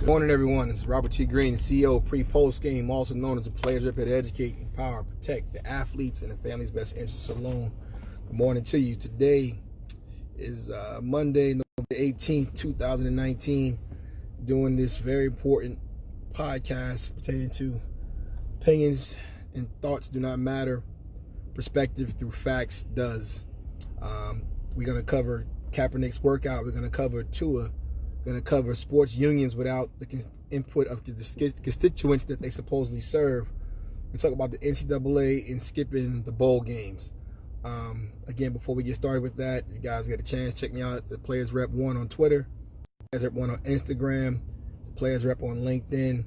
Good morning, everyone. This is Robert T. Green, CEO of Pre-Post Game, also known as the Players Rep, to educate, empower, protect the athletes and the family's best interests alone. Good morning to you. Today is Monday, November 18th, 2019, doing this very important podcast pertaining to opinions and thoughts do not matter. Perspective through facts does. We're going to cover Kaepernick's workout. We're going to cover Tua. Going to cover sports unions without the input of the constituents that they supposedly serve. We talk about the NCAA and skipping the bowl games. Again, before we get started with that, you guys get a chance, check me out at the Players Rep 1 on Twitter, Players Rep 1 on Instagram, the Players Rep on LinkedIn.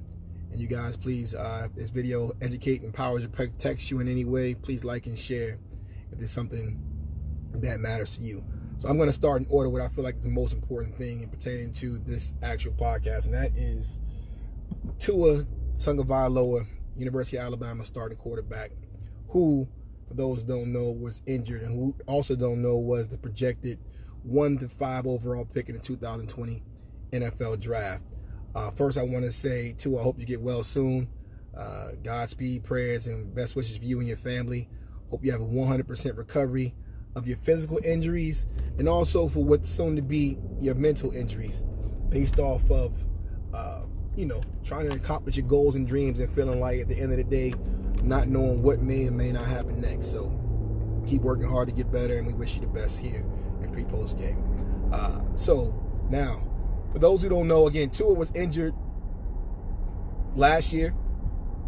And you guys, please, if this video educates, empowers, or protects you in any way, please like and share if there's something that matters to you. So I'm going to start in order what I feel like is the most important thing in pertaining to this actual podcast, and that is Tua Tagovailoa, University of Alabama starting quarterback, who, for those who don't know, was injured, and who also don't know was the projected 1 to 5 overall pick in the 2020 NFL Draft. First, I want to say, Tua, I hope you get well soon. Godspeed, prayers, and best wishes for you and your family. Hope you have a 100% recovery of your physical injuries, and also for what's soon to be your mental injuries, based off of, trying to accomplish your goals and dreams and feeling like at the end of the day, not knowing what may or may not happen next. So keep working hard to get better, and we wish you the best here in Pre-Post Game. So now, for those who don't know, again, Tua was injured last year.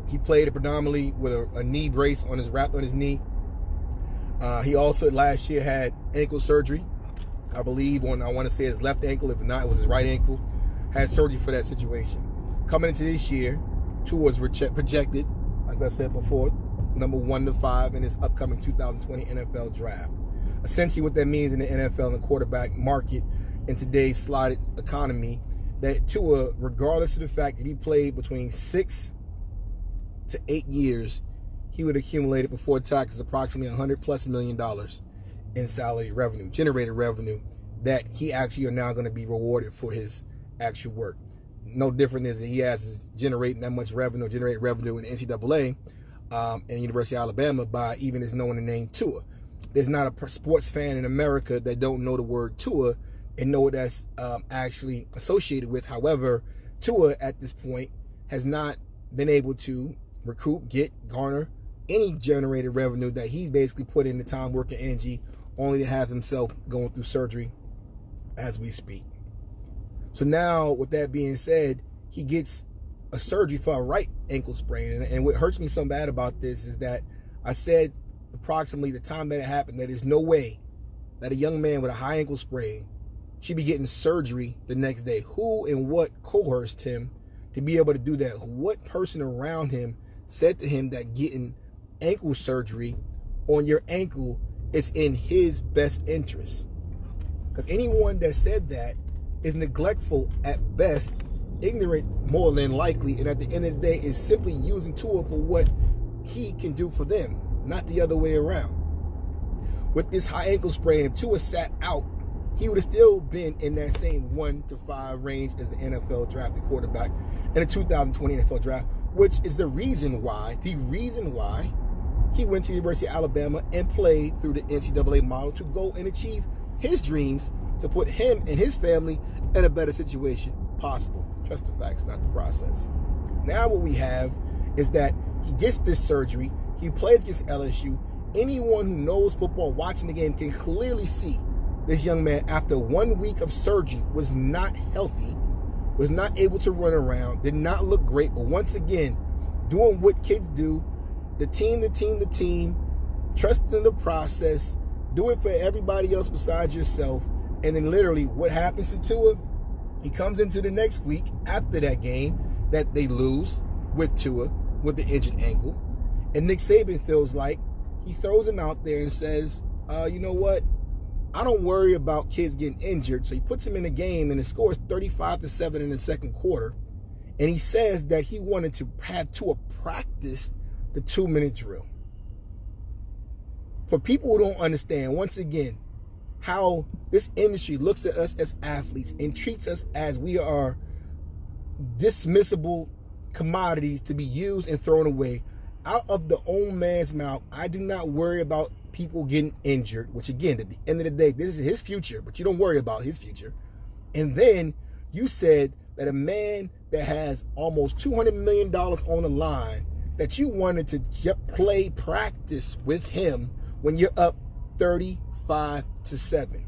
He played it predominantly with a knee brace wrapped on his knee. He also last year had ankle surgery, I believe, on, I want to say, his left ankle. If not, it was his right ankle. Had surgery for that situation. Coming into this year, Tua was projected, as I said before, number 1 to 5 in his upcoming 2020 NFL Draft. Essentially what that means in the NFL and the quarterback market in today's slotted economy, that Tua, regardless of the fact that he played between 6 to 8 years, he would accumulate before taxes approximately $100+ million in salary revenue, generated revenue, that he actually are now going to be rewarded for his actual work. No different as he has generating that much revenue, generated revenue in the NCAA and University of Alabama by even his knowing the name Tua. There's not a sports fan in America that don't know the word Tua and know what that's actually associated with. However, Tua at this point has not been able to recoup, garner any generated revenue that he basically put in the time working Angie, only to have himself going through surgery as we speak. So now, with that being said, he gets a surgery for a right ankle sprain. And what hurts me so bad about this is that I said approximately the time that it happened, that there's no way that a young man with a high ankle sprain should be getting surgery the next day. Who and what coerced him to be able to do that? What person around him said to him that getting ankle surgery on your ankle is in his best interest? Because anyone that said that is neglectful at best, ignorant more than likely, and at the end of the day is simply using Tua for what he can do for them, not the other way around. With this high ankle sprain, if Tua sat out, he would have still been in that same 1 to 5 range as the NFL drafted quarterback in the 2020 NFL Draft, which is the reason why he went to the University of Alabama and played through the NCAA model to go and achieve his dreams, to put him and his family in a better situation possible. Trust the facts, not the process. Now what we have is that he gets this surgery. He plays against LSU. Anyone who knows football watching the game can clearly see this young man, after 1 week of surgery, was not healthy, was not able to run around, did not look great. But once again, doing what kids do, the team, trusting the process, do it for everybody else besides yourself. And then literally what happens to Tua? He comes into the next week after that game that they lose with Tua with the injured ankle. And Nick Saban feels like he throws him out there and says, you know what? I don't worry about kids getting injured. So he puts him in the game, and the score is 35-7 in the second quarter. And he says that he wanted to have Tua practice the 2-minute drill. For people who don't understand, once again, how this industry looks at us as athletes and treats us as we are dismissible commodities to be used and thrown away out of the own man's mouth. I do not worry about people getting injured, which again, at the end of the day, this is his future, but you don't worry about his future. And then you said that a man that has almost $200 million on the line, that you wanted to play practice with him when you're up 35-7. I'm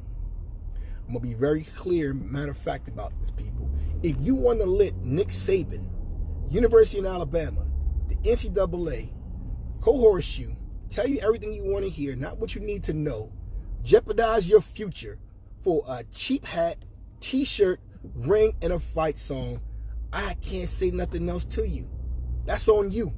going to be very clear, matter of fact, about this, people. If you want to let Nick Saban, University of Alabama, the NCAA, coerce you, tell you everything you want to hear, not what you need to know, jeopardize your future for a cheap hat, t-shirt, ring, and a fight song, I can't say nothing else to you. That's on you.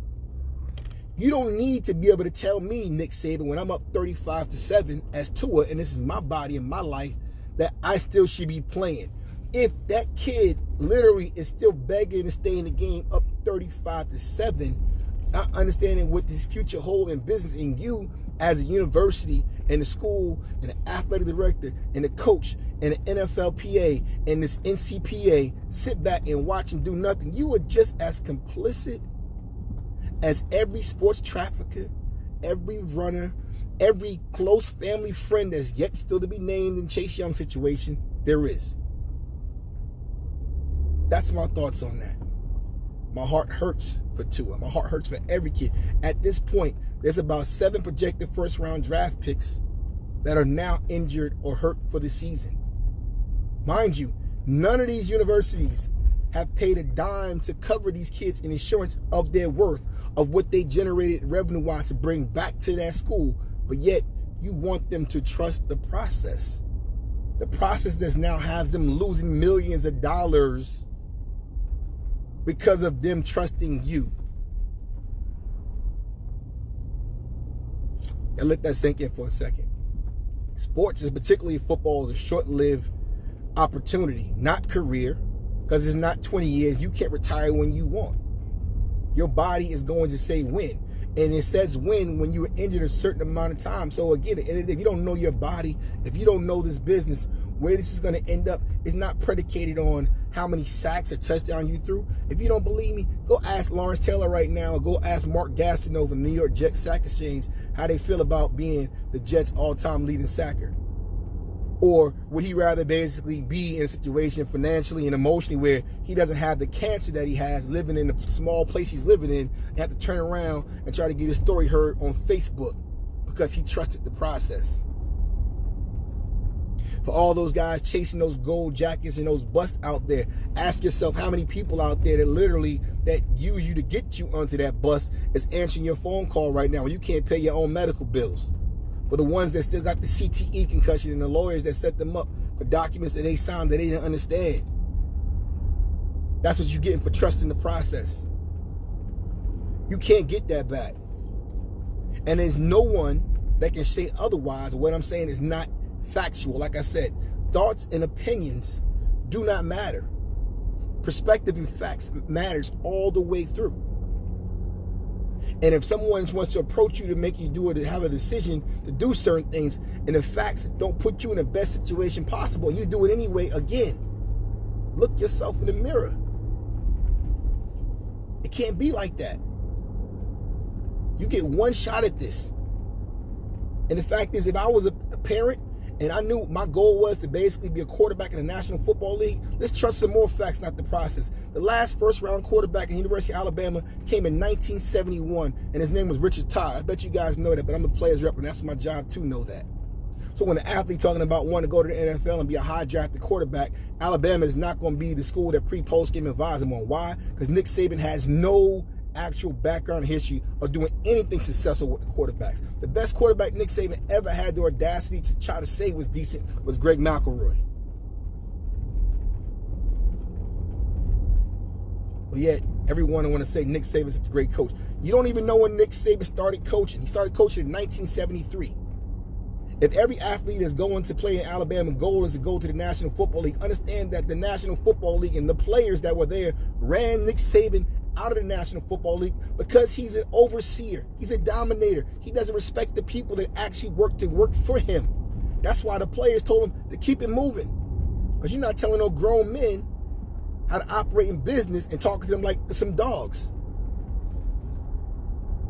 You don't need to be able to tell me, Nick Saban, when I'm up 35-7 as Tua, and this is my body and my life, that I still should be playing. If that kid literally is still begging to stay in the game up 35-7, not understanding what this future holds in business, and you as a university and a school and an athletic director and a coach and an NFLPA and this NCPA sit back and watch and do nothing, you are just as complicit as every sports trafficker, every runner, every close family friend that's yet still to be named in Chase Young situation there is. That's my thoughts on that. My heart hurts for Tua. My heart hurts for every kid. At this point, there's about 7 projected first-round draft picks that are now injured or hurt for the season. Mind you, none of these universities have paid a dime to cover these kids in insurance of their worth, of what they generated revenue-wise to bring back to that school, but yet you want them to trust the process. The process that now has them losing millions of dollars because of them trusting you. And let that sink in for a second. Sports, is particularly football, is a short-lived opportunity, not career, because it's not 20 years. You can't retire when you want. Your body is going to say when. And it says when you were injured a certain amount of time. So again, if you don't know your body, if you don't know this business, where this is going to end up is not predicated on how many sacks or touchdowns you threw. If you don't believe me, go ask Lawrence Taylor right now, or go ask Mark Gastineau from the New York Jets Sack Exchange how they feel about being the Jets' all-time leading sacker. Or would he rather basically be in a situation financially and emotionally where he doesn't have the cancer that he has, living in the small place he's living in, and have to turn around and try to get his story heard on Facebook because he trusted the process? For all those guys chasing those gold jackets and those busts out there, ask yourself how many people out there that literally that use you to get you onto that bus is answering your phone call right now when you can't pay your own medical bills. For the ones that still got the CTE concussion and the lawyers that set them up for documents that they signed that they didn't understand. That's what you're getting for trusting the process. You can't get that back. And there's no one that can say otherwise. What I'm saying is not factual. Like I said, thoughts and opinions do not matter. Perspective and facts matters all the way through. And if someone wants to approach you to make you do it, to have a decision to do certain things, and the facts don't put you in the best situation possible, and you do it anyway, again, look yourself in the mirror. It can't be like that. You get one shot at this. And the fact is, if I was a parent and I knew my goal was to basically be a quarterback in the National Football League, let's trust some more facts, not the process. The last first-round quarterback in the University of Alabama came in 1971, and his name was Richard Todd. I bet you guys know that, but I'm the player's rep, and that's my job to know that. So when an athlete talking about wanting to go to the NFL and be a high-drafted quarterback, Alabama is not going to be the school that pre-post game advise them on. Why? Because Nick Saban has no actual background history of doing anything successful with the quarterbacks. The best quarterback Nick Saban ever had the audacity to try to say was decent was Greg McElroy. But yet, everyone want to say Nick Saban's a great coach. You don't even know when Nick Saban started coaching. He started coaching in 1973. If every athlete is going to play in Alabama, goal is to go to the National Football League, understand that the National Football League and the players that were there ran Nick Saban out of the National Football League because he's an overseer. He's a dominator. He doesn't respect the people that actually work for him. That's why the players told him to keep it moving. Because you're not telling no grown men how to operate in business and talking to them like some dogs.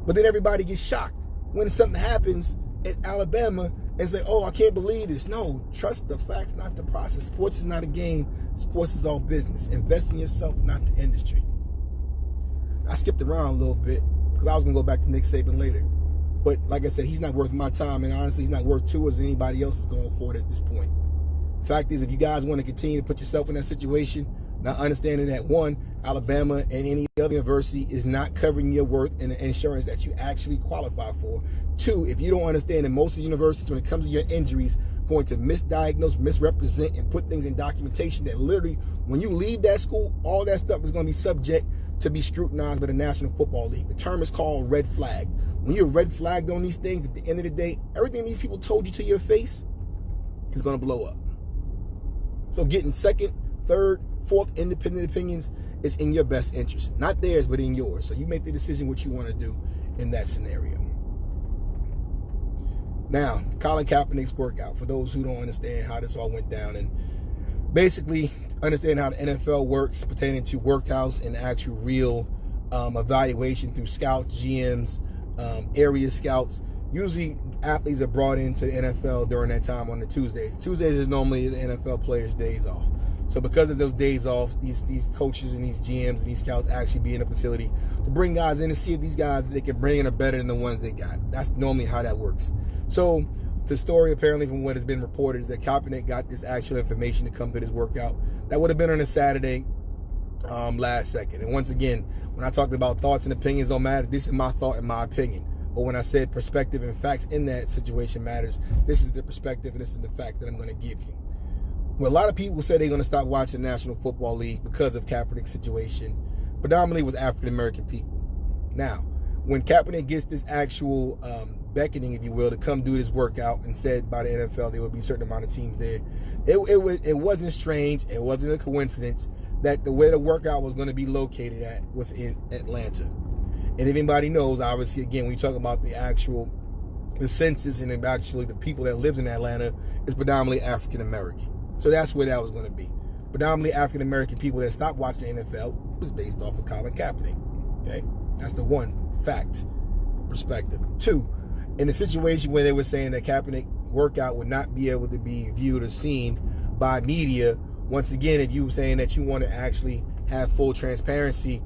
But then everybody gets shocked when something happens at Alabama and say, oh, I can't believe this. No, trust the facts, not the process. Sports is not a game. Sports is all business. Invest in yourself, not the industry. I skipped around a little bit because I was going to go back to Nick Saban later. But like I said, he's not worth my time, and honestly, he's not worth two as anybody else is going for it at this point. The fact is, if you guys want to continue to put yourself in that situation, not understanding that, one, Alabama and any other university is not covering your worth and the insurance that you actually qualify for. Two, if you don't understand that most of the universities, when it comes to your injuries, going to misdiagnose, misrepresent, and put things in documentation that literally, when you leave that school, all that stuff is going to be subject to be scrutinized by the National Football League. The term is called red flag. When you're red flagged on these things, at the end of the day, everything these people told you to your face is going to blow up. So getting second, third, fourth independent opinions is in your best interest. Not theirs, but in yours. So you make the decision what you want to do in that scenario. Now, Colin Kaepernick's workout, for those who don't understand how this all went down, and basically understand how the NFL works pertaining to workouts and actual real evaluation through scouts, GMs, area scouts. Usually athletes are brought into the NFL during that time on the Tuesdays. Tuesdays is normally the NFL players' days off. So because of those days off, these coaches and these GMs and these scouts actually be in a facility to bring guys in and see if these guys they can bring in are better than the ones they got. That's normally how that works. So the story, apparently, from what has been reported, is that Kaepernick got this actual information to come to this workout. That would have been on a Saturday last second. And once again, when I talked about thoughts and opinions don't matter, this is my thought and my opinion. But when I said perspective and facts in that situation matters, this is the perspective and this is the fact that I'm going to give you. Well, a lot of people say they're going to stop watching the National Football League because of Kaepernick's situation. Predominantly was African-American people. Now, when Kaepernick gets this actual beckoning, if you will, to come do this workout and said by the NFL there would be a certain amount of teams there, it wasn't strange. It wasn't a coincidence that the way the workout was going to be located at was in Atlanta. And if anybody knows, obviously, again, when you talk about the census and actually the people that lives in Atlanta is predominantly African-American. So that's where that was going to be. Predominantly African-American people that stopped watching the NFL was based off of Colin Kaepernick. Okay? That's the one fact perspective. Two, in the situation where they were saying that Kaepernick workout would not be able to be viewed or seen by media, once again, if you were saying that you want to actually have full transparency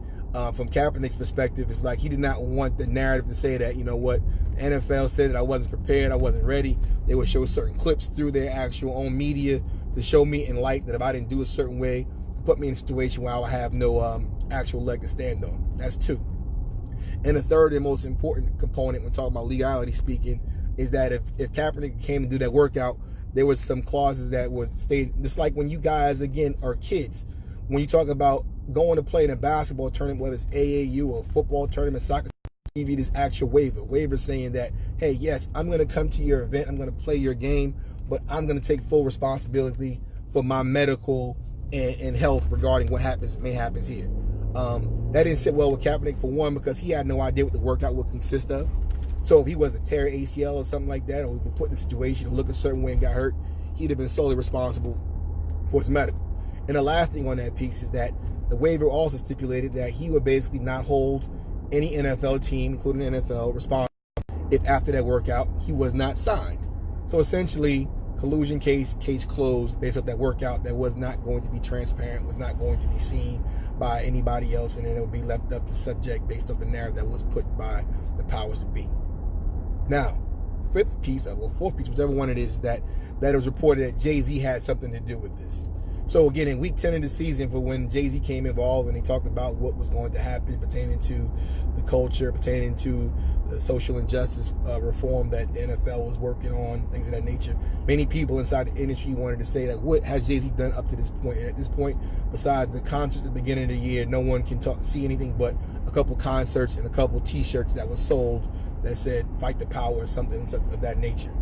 from Kaepernick's perspective, it's like he did not want the narrative to say that, you know what, the NFL said that I wasn't prepared, I wasn't ready. They would show certain clips through their actual own media to show me in light that if I didn't do a certain way, to put me in a situation where I would have no actual leg to stand on. That's two. And the third and most important component when talking about legality speaking is that if Kaepernick came to do that workout, there was some clauses that would state, just like when you guys, again, are kids, when you talk about going to play in a basketball tournament, whether it's AAU or football tournament, soccer, give you this actual waiver saying that, hey, yes, I'm going to come to your event, I'm going to play your game, but I'm going to take full responsibility for my medical and health regarding what may happen here. That didn't sit well with Kaepernick, for one, because he had no idea what the workout would consist of. So if he was a tear ACL or something like that, or he was put in a situation to look a certain way and got hurt, he'd have been solely responsible for his medical. And the last thing on that piece is that the waiver also stipulated that he would basically not hold any NFL team, including the NFL, responsible if after that workout he was not signed. So essentially, collusion case closed based off that workout that was not going to be transparent, was not going to be seen by anybody else, and then it would be left up to subject based off the narrative that was put by the powers that be. Now, the fourth piece, whichever one it is, that it was reported that Jay-Z had something to do with this. So again, in week 10 of the season, for when Jay-Z came involved and he talked about what was going to happen pertaining to the culture, pertaining to the social injustice reform that the NFL was working on, things of that nature, many people inside the industry wanted to say that what has Jay-Z done up to this point? And at this point, besides the concerts at the beginning of the year, no one can see anything but a couple concerts and a couple T-shirts that were sold that said "Fight the Power" or something of that nature.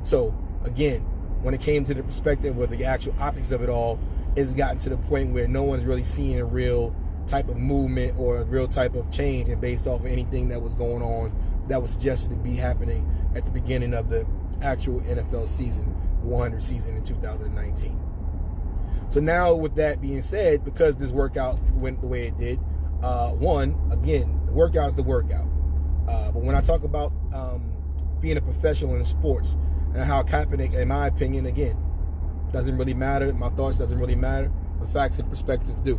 So again, when it came to the perspective or the actual optics of it all, it's gotten to the point where no one's really seeing a real type of movement or a real type of change, and based off of anything that was going on that was suggested to be happening at the beginning of the actual NFL season, 100 season in 2019. So now with that being said, because this workout went the way it did, again, the workout is the workout. But when I talk about being a professional in sports and how Kaepernick, in my opinion, again, doesn't really matter. My thoughts doesn't really matter. The facts and perspectives do.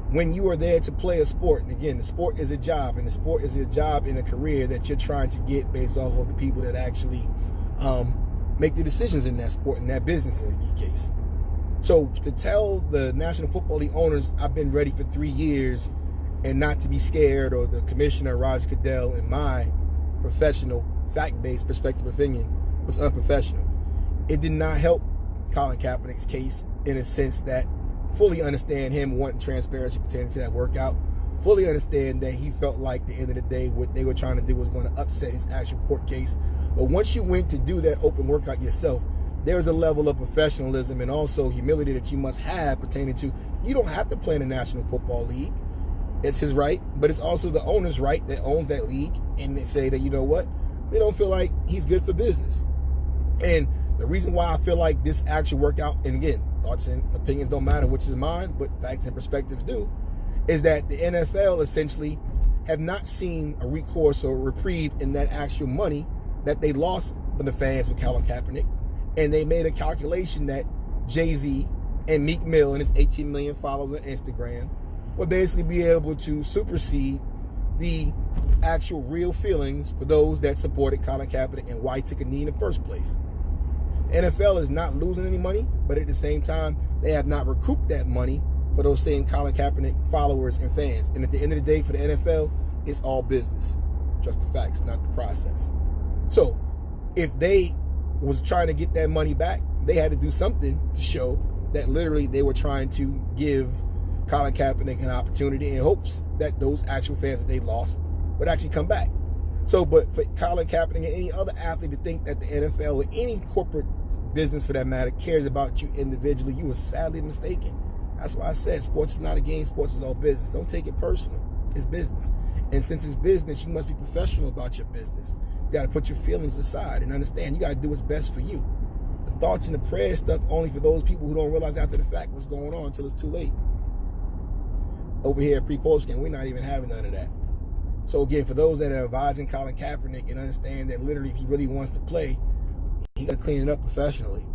When you are there to play a sport, and again, the sport is a job, and the sport is a job in a career that you're trying to get based off of the people that actually make the decisions in that sport, in that business in the case. So to tell the National Football League owners, I've been ready for 3 years, and not to be scared, or the commissioner, Roger Goodell, in my professional, fact-based perspective opinion, was unprofessional. It did not help Colin Kaepernick's case in a sense that fully understand him wanting transparency pertaining to that workout, fully understand that he felt like at the end of the day what they were trying to do was going to upset his actual court case. But once you went to do that open workout yourself, there's a level of professionalism and also humility that you must have pertaining to, you don't have to play in the National Football League. It's his right, but it's also the owner's right that owns that league, and they say that, you know what, they don't feel like he's good for business. And the reason why I feel like this actual workout, and again, thoughts and opinions don't matter, which is mine, but facts and perspectives do, is that the NFL essentially have not seen a recourse or a reprieve in that actual money that they lost from the fans with Colin Kaepernick. And they made a calculation that Jay-Z and Meek Mill and his 18 million followers on Instagram would basically be able to supersede the actual real feelings for those that supported Colin Kaepernick and why he took a knee in the first place. The NFL is not losing any money, but at the same time, they have not recouped that money for those same Colin Kaepernick followers and fans. And at the end of the day, for the NFL, it's all business. Just the facts, not the process. So if they was trying to get that money back, they had to do something to show that literally they were trying to give Colin Kaepernick an opportunity in hopes that those actual fans that they lost would actually come back. So, but for Colin Kaepernick and any other athlete to think that the NFL or any corporate business for that matter cares about you individually, you are sadly mistaken. That's why I said sports is not a game, sports is all business. Don't take it personal. It's business. And since it's business, you must be professional about your business. You got to put your feelings aside and understand you got to do what's best for you. The thoughts and the prayers stuff only for those people who don't realize after the fact what's going on until it's too late. Over here at pre-post game, we're not even having none of that. So again, for those that are advising Colin Kaepernick and understand that literally if he really wants to play, he got to clean it up professionally.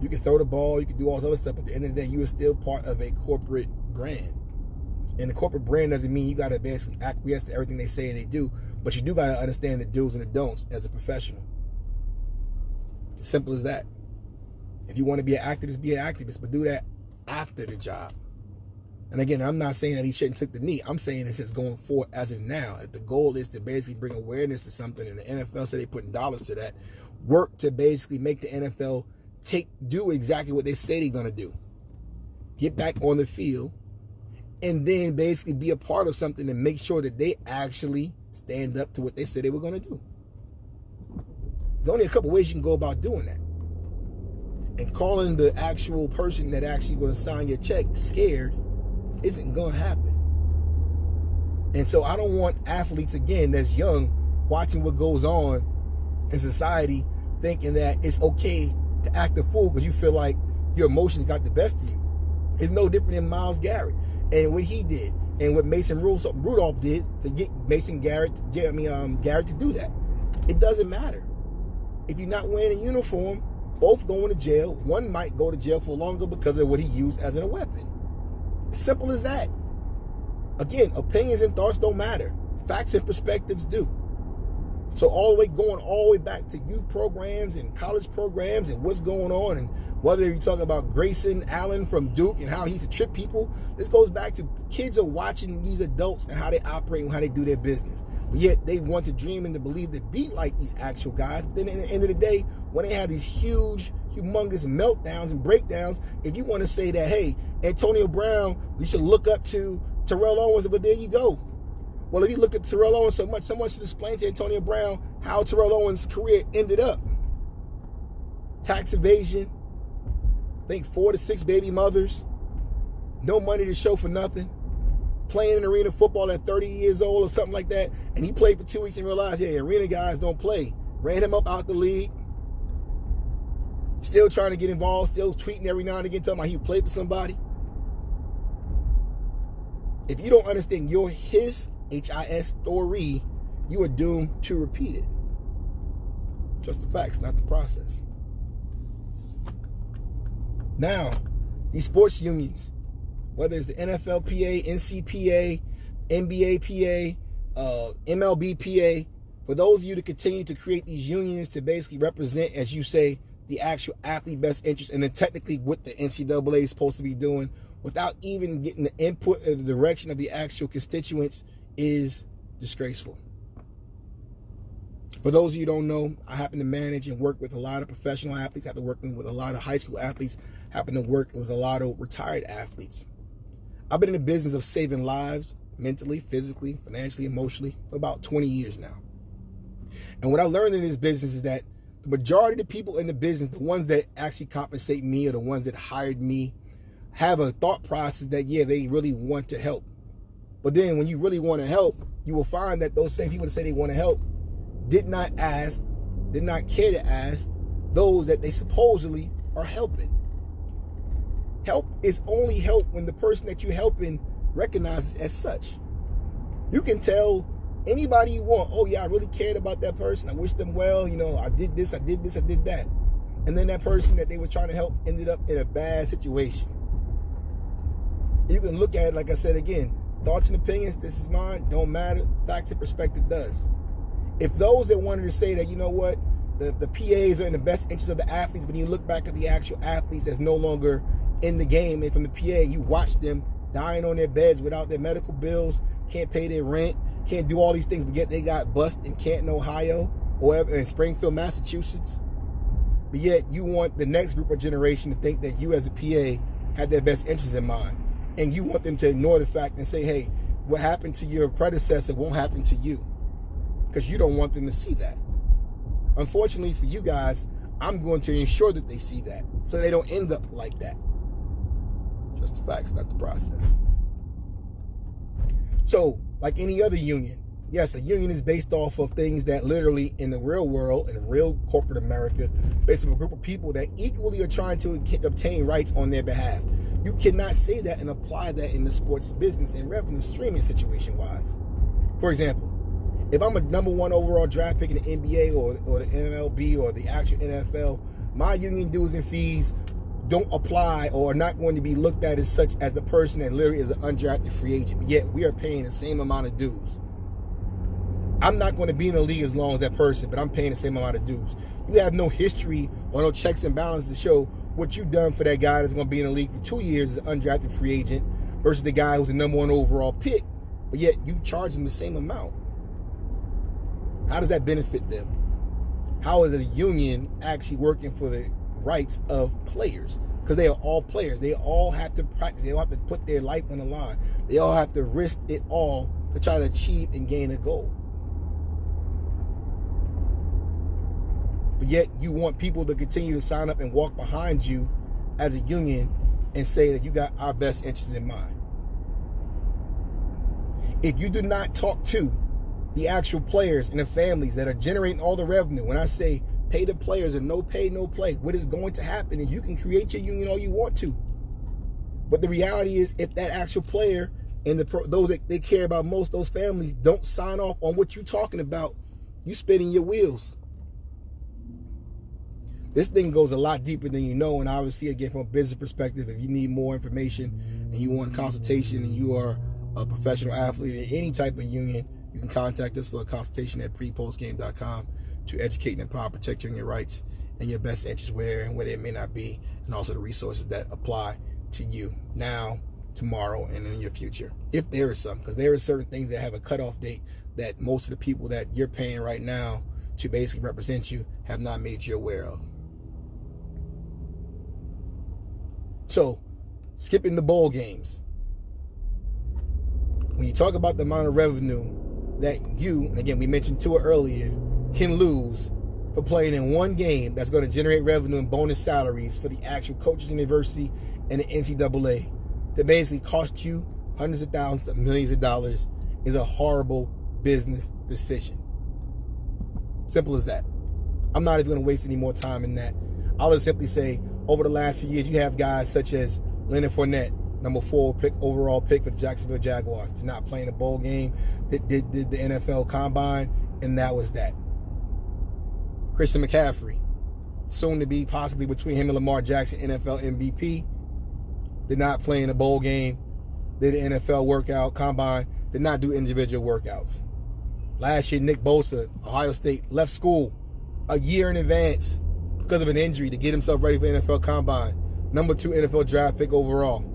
You can throw the ball, you can do all this other stuff, but at the end of the day, you are still part of a corporate brand. And the corporate brand doesn't mean you got to basically acquiesce to everything they say and they do, but you do got to understand the do's and the don'ts as a professional. It's as simple as that. If you want to be an activist, be an activist, but do that after the job. And again, I'm not saying that he shouldn't take the knee. I'm saying this is going forward as of now. If the goal is to basically bring awareness to something, and the NFL said they're putting dollars to that, work to basically make the NFL do exactly what they say they're going to do. Get back on the field, and then basically be a part of something and make sure that they actually stand up to what they said they were going to do. There's only a couple ways you can go about doing that. And calling the actual person that actually going to sign your check scared isn't going to happen. And so I don't want athletes, again, that's young, watching what goes on in society, thinking that it's okay to act a fool because you feel like your emotions got the best of you. It's no different than Myles Garrett and what he did and what Mason Rudolph did to get Garrett to do that. It doesn't matter. If you're not wearing a uniform, both going to jail. One might go to jail for longer because of what he used as a weapon. Simple as that. Again, opinions and thoughts don't matter. Facts and perspectives do. So all the way back to youth programs and college programs and what's going on, and whether you're talking about Grayson Allen from Duke and how he's to trip people, this goes back to kids are watching these adults and how they operate and how they do their business. But yet they want to dream and to believe to be like these actual guys. But then at the end of the day, when they have these huge, humongous meltdowns and breakdowns, if you want to say that, hey, Antonio Brown, we should look up to Terrell Owens, but there you go. Well, if you look at Terrell Owens so much, someone should explain to Antonio Brown how Terrell Owens' career ended up. Tax evasion, I think 4 to 6 baby mothers, no money to show for nothing, playing in arena football at 30 years old or something like that, and he played for 2 weeks and realized, hey, arena guys don't play. Ran him up out the league. Still trying to get involved, still tweeting every now and again, talking about he played for somebody. If you don't understand your HIS story, you are doomed to repeat it. Just the facts, not the process. Now, these sports unions, whether it's the NFLPA, NCPA, NBAPA, MLBPA, for those of you to continue to create these unions to basically represent, as you say, the actual athlete best interest, and then technically what the NCAA is supposed to be doing without even getting the input or the direction of the actual constituents, is disgraceful. For those of you who don't know, I happen to manage and work with a lot of professional athletes, I have to work with a lot of high school athletes, happen to work with a lot of retired athletes. I've been in the business of saving lives mentally, physically, financially, emotionally for about 20 years now. And what I learned in this business is that the majority of the people in the business, the ones that actually compensate me or the ones that hired me, have a thought process that, yeah, they really want to help. But then when you really want to help, you will find that those same people that say they want to help did not care to ask those that they supposedly are helping. Help is only help when the person that you're helping recognizes as such. You can tell anybody you want, oh yeah, I really cared about that person, I wish them well, I did this, I did that. And then that person that they were trying to help ended up in a bad situation. You can look at it, like I said again, thoughts and opinions, this is mine, don't matter. Facts and perspective does. If those that wanted to say that, you know what, the PAs are in the best interest of the athletes, but you look back at the actual athletes that's no longer in the game, and from the PA, you watch them dying on their beds without their medical bills, can't pay their rent, can't do all these things, but yet they got bused in Canton, Ohio, or in Springfield, Massachusetts. But yet you want the next group of generation to think that you as a PA had their best interests in mind. And you want them to ignore the fact and say, hey, what happened to your predecessor won't happen to you. Because you don't want them to see that. Unfortunately for you guys, I'm going to ensure that they see that, so they don't end up like that. Just the facts, not the process. So, like any other union, yes, a union is based off of things that literally in the real world, in real corporate America, based on a group of people that equally are trying to obtain rights on their behalf. You cannot say that and apply that in the sports business and revenue streaming situation-wise. For example, if I'm a #1 overall draft pick in the NBA or the MLB or the actual NFL, my union dues and fees don't apply or are not going to be looked at as such as the person that literally is an undrafted free agent. But yet we are paying the same amount of dues. I'm not going to be in the league as long as that person, but I'm paying the same amount of dues. You have no history or no checks and balances to show what you've done for that guy that's going to be in the league for 2 years as an undrafted free agent versus the guy who's the #1 overall pick, but yet you charge them the same amount. How does that benefit them? How is a union actually working for the rights of players? Because they are all players. They all have to practice. They all have to put their life on the line. They all have to risk it all to try to achieve and gain a goal. But yet you want people to continue to sign up and walk behind you as a union and say that you got our best interests in mind. If you do not talk to the actual players and the families that are generating all the revenue, when I say pay the players and no pay, no play, what is going to happen is you can create your union all you want to. But the reality is, if that actual player and those that they care about most, those families, don't sign off on what you're talking about, you spinning your wheels. This thing goes a lot deeper than you know, and obviously, again, from a business perspective, if you need more information and you want a consultation and you are a professional athlete in any type of union, you can contact us for a consultation at prepostgame.com to educate and empower, protect you on your rights and your best interests where and where they may not be, and also the resources that apply to you now, tomorrow, and in your future, if there is some, because there are certain things that have a cutoff date that most of the people that you're paying right now to basically represent you have not made you aware of. So, skipping the bowl games. When you talk about the amount of revenue that you, and again, we mentioned to it earlier, can lose for playing in one game that's going to generate revenue and bonus salaries for the actual coaches university and the NCAA to basically cost you hundreds of thousands of millions of dollars is a horrible business decision. Simple as that. I'm not even going to waste any more time in that. I'll just simply say, over the last few years, you have guys such as Leonard Fournette, number 4 overall pick for the Jacksonville Jaguars, to not play in a bowl game, did the NFL Combine, and that was that. Christian McCaffrey, soon to be possibly between him and Lamar Jackson, NFL MVP, did not play in a bowl game, did the NFL workout Combine, did not do individual workouts. Last year, Nick Bosa, Ohio State, left school a year in advance because of an injury to get himself ready for the NFL Combine. Number 2 NFL draft pick overall.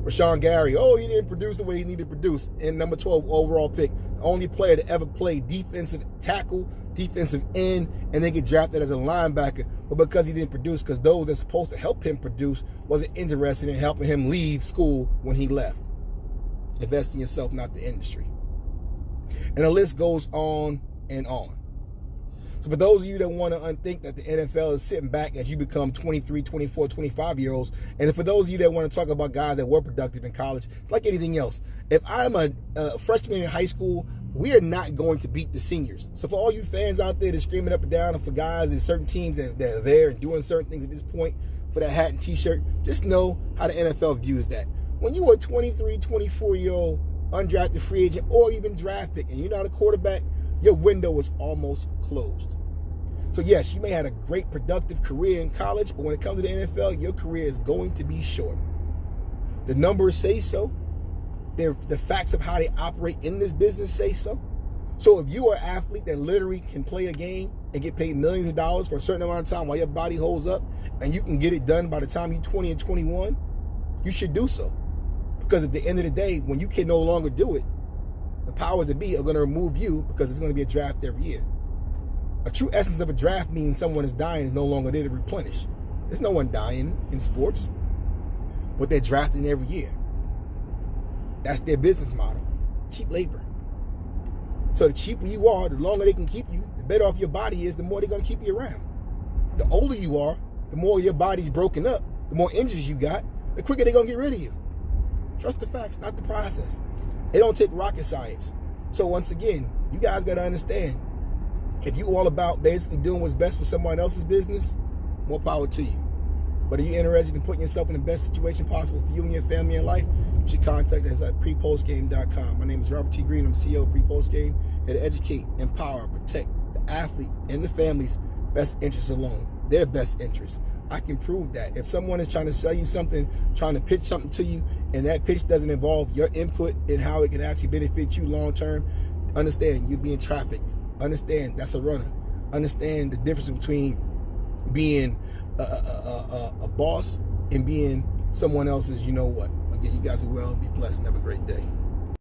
Rashawn Gary, he didn't produce the way he needed to produce. And number 12 overall pick, the only player to ever play defensive tackle, defensive end, and then get drafted as a linebacker. But because he didn't produce, because those that's supposed to help him produce wasn't interested in helping him leave school when he left. Invest in yourself, not the industry. And the list goes on and on. So for those of you that want to unthink that the NFL is sitting back as you become 23, 24, 25-year-olds, and for those of you that want to talk about guys that were productive in college, it's like anything else. If I'm a freshman in high school, we are not going to beat the seniors. So for all you fans out there that's screaming up and down, and for guys and certain teams that are there and doing certain things at this point for that hat and T-shirt, just know how the NFL views that. When you are a 23, 24-year-old undrafted free agent or even draft pick and you're not a quarterback, your window is almost closed. So yes, you may have a great productive career in college, but when it comes to the NFL, your career is going to be short. The numbers say so. The facts of how they operate in this business say so. So if you are an athlete that literally can play a game and get paid millions of dollars for a certain amount of time while your body holds up, and you can get it done by the time you're 20 and 21, you should do so. Because at the end of the day, when you can no longer do it, the powers that be are going to remove you because it's going to be a draft every year. A true essence of a draft means someone is dying is no longer there to replenish. There's no one dying in sports, but they're drafting every year. That's their business model. Cheap labor. So the cheaper you are, the longer they can keep you, the better off your body is, the more they're going to keep you around. The older you are, the more your body's broken up, the more injuries you got, the quicker they're going to get rid of you. Trust the facts, not the process. It don't take rocket science. So once again, you guys got to understand, if you all about basically doing what's best for someone else's business, more power to you. But if you're interested in putting yourself in the best situation possible for you and your family and life, you should contact us at prepostgame.com. My name is Robert T. Green. I'm CEO of Prepostgame, here to educate, empower, protect the athlete and the family's best interests alone, their best interests. I can prove that. If someone is trying to sell you something, trying to pitch something to you, and that pitch doesn't involve your input in how it can actually benefit you long term, understand you're being trafficked. Understand that's a runner. Understand the difference between being a boss and being someone else's, you know what. Again, you guys be well, be blessed, and have a great day.